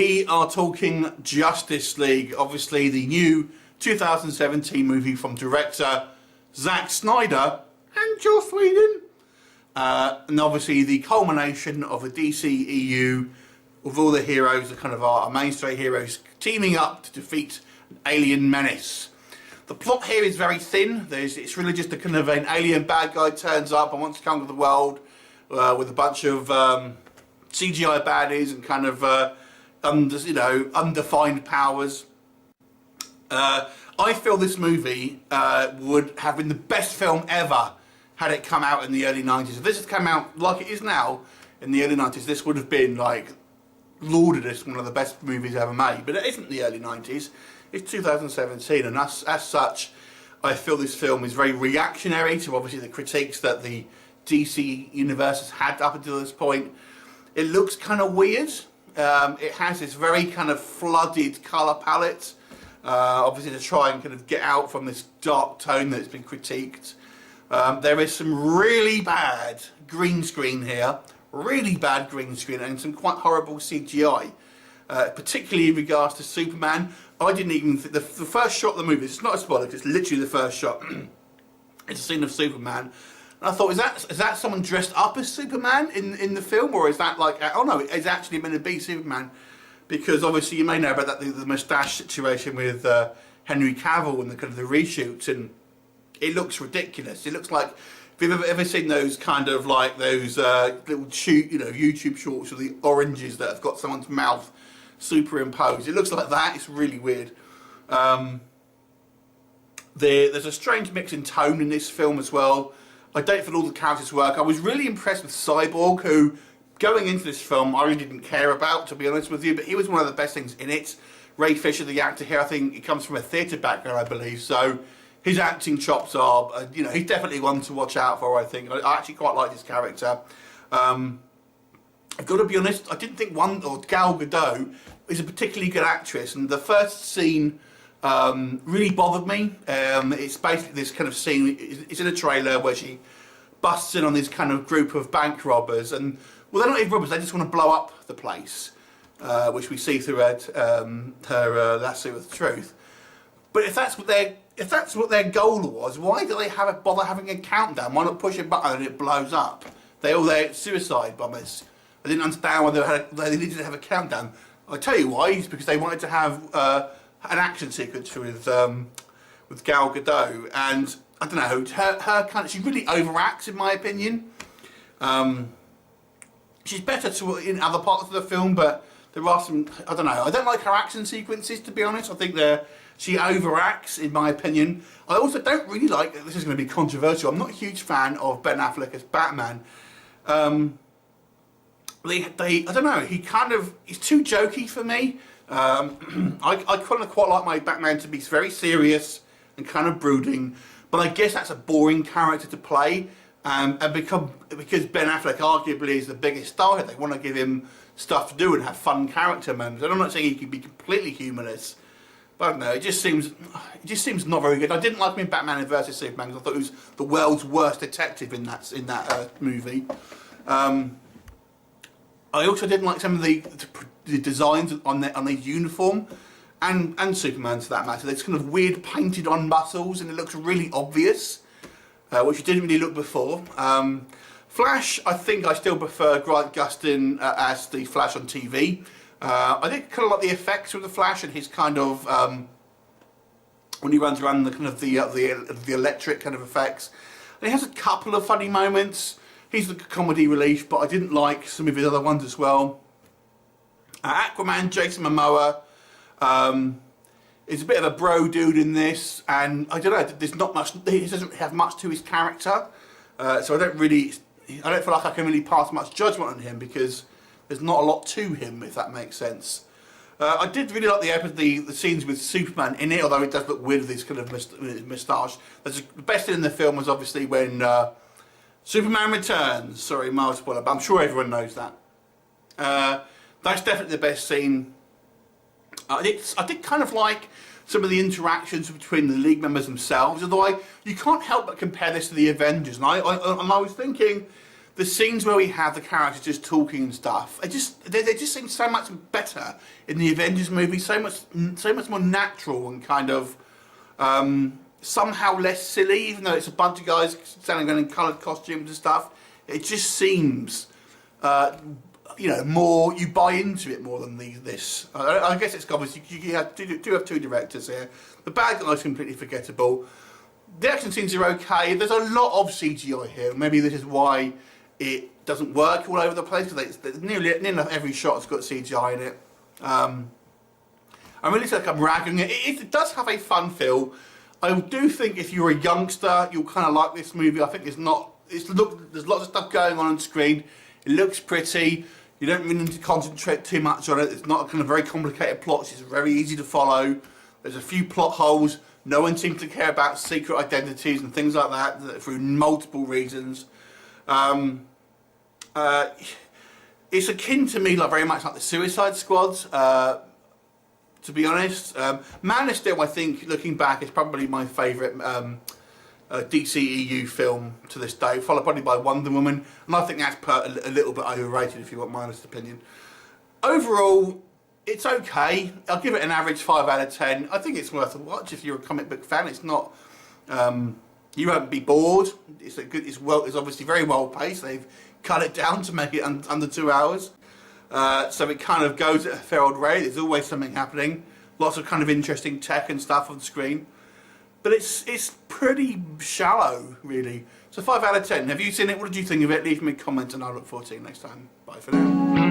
We are talking Justice League, obviously the new 2017 movie from director Zack Snyder and Joss Whedon. And obviously the culmination of the DCEU with all the heroes, the kind of our mainstay heroes, teaming up to defeat an alien menace. The plot here is very thin. It's really just a kind of an alien bad guy turns up and wants to conquer the world with a bunch of CGI baddies and kind of undefined powers. I feel this movie would have been the best film ever had it come out in the early 90s. If this had come out like it is now in the early 90s, this would have been like lauded as one of the best movies ever made. But it isn't the early 90s. It's 2017, and as such, I feel this film is very reactionary to obviously the critiques that the DC universe has had up until this point. It looks kind of weird. It has this very kind of flooded colour palette, obviously to try and kind of get out from this dark tone that's been critiqued. There is some really bad green screen here, really bad green screen, and some quite horrible CGI, particularly in regards to Superman. I didn't even think, the first shot of the movie, it's not a spoiler, it's literally the first shot, it's a scene of Superman. And I thought, is that someone dressed up as Superman in the film, or is that like, oh no, it's actually meant to be Superman? Because obviously you may know about that the moustache situation with Henry Cavill and the kind of the reshoots, and it looks ridiculous. It looks like, if you've ever seen those kind of like those little YouTube shorts with the oranges that have got someone's mouth superimposed, it looks like that. It's really weird. There's a strange mix in tone in this film as well. I don't feel all the characters work. I was really impressed with Cyborg, who, going into this film, I really didn't care about, to be honest with you, but he was one of the best things in it. Ray Fisher, the actor here, I think he comes from a theatre background, I believe, so his acting chops are, he's definitely one to watch out for, I think. I actually quite like his character. I've got to be honest, I didn't think Gal Gadot is a particularly good actress, and the first scene really bothered me. It's basically this kind of scene, it's in a trailer where she busts in on this kind of group of bank robbers, and well, they're not even robbers, they just want to blow up the place, which we see through her lasso of truth. But if that's what their goal was, why do they bother having a countdown? Why not push a button and it blows up? They're suicide bombers. I didn't understand why they needed to have a countdown. I tell you why. It's because they wanted to have an action sequence with Gal Gadot, and I don't know, her kind of, she really overacts in my opinion. She's better in other parts of the film, but there are some, I don't know, I don't like her action sequences, to be honest. I think she overacts in my opinion. I also don't really like, this is going to be controversial, I'm not a huge fan of Ben Affleck as Batman. I don't know, he's too jokey for me. I kind of quite like my Batman to be very serious and kind of brooding, but I guess that's a boring character to play, and because Ben Affleck arguably is the biggest star here, they want to give him stuff to do and have fun character moments. And I'm not saying he can be completely humorless, but I don't know, it just seems not very good. I didn't like him in Batman vs Superman because I thought he was the world's worst detective in that movie. I also didn't like some of the designs on the uniform, and Superman's for that matter. There's kind of weird painted on muscles, and it looks really obvious, which it didn't really look before. Flash, I think I still prefer Grant Gustin as the Flash on TV. I think kind of like the effects of the Flash and his kind of when he runs around the kind of the electric kind of effects. And he has a couple of funny moments. He's the comedy relief, but I didn't like some of his other ones as well. Aquaman, Jason Momoa, is a bit of a bro dude in this, and I don't know, there's not much, he doesn't have much to his character, so I don't feel like I can really pass much judgment on him because there's not a lot to him, if that makes sense. I did really like the scenes with Superman in it, although it does look weird with his kind of moustache. The best thing in the film was obviously when Superman Returns. Sorry, mild spoiler, but I'm sure everyone knows that. That's definitely the best scene. I did kind of like some of the interactions between the League members themselves, although you can't help but compare this to the Avengers. And I was thinking, the scenes where we have the characters just talking and stuff, they just seem so much better in the Avengers movie. So much more natural and kind of somehow less silly, even though it's a bunch of guys standing around in coloured costumes and stuff. It just seems, you know, more, you buy into it more than this. I guess it's obviously, you do have two directors here. The bad guy's completely forgettable. The action scenes are okay. There's a lot of CGI here. Maybe this is why it doesn't work all over the place, because nearly every shot has got CGI in it. I really feel like I'm ragging it. It does have a fun feel. I do think if you're a youngster, you'll kind of like this movie. I think there's lots of stuff going on screen. It looks pretty. You don't really need to concentrate too much on it. It's not a kind of very complicated plot. It's very easy to follow. There's a few plot holes. No one seems to care about secret identities and things like that for multiple reasons. It's akin to me, like very much like the Suicide Squad. To be honest, Man of Steel, I think, looking back, is probably my favourite DCEU film to this day, followed probably by Wonder Woman, and I think that's a little bit overrated if you want my honest opinion. Overall, it's okay. I'll give it an average 5 out of 10. I think it's worth a watch if you're a comic book fan. It's not, you won't be bored. It's obviously very well paced. They've cut it down to make it under 2 hours. So it kind of goes at a fair old rate. There's always something happening. Lots of kind of interesting tech and stuff on the screen. But it's pretty shallow, really. So 5 out of 10. Have you seen it? What did you think of it? Leave me a comment and I'll look forward to seeing you next time. Bye for now.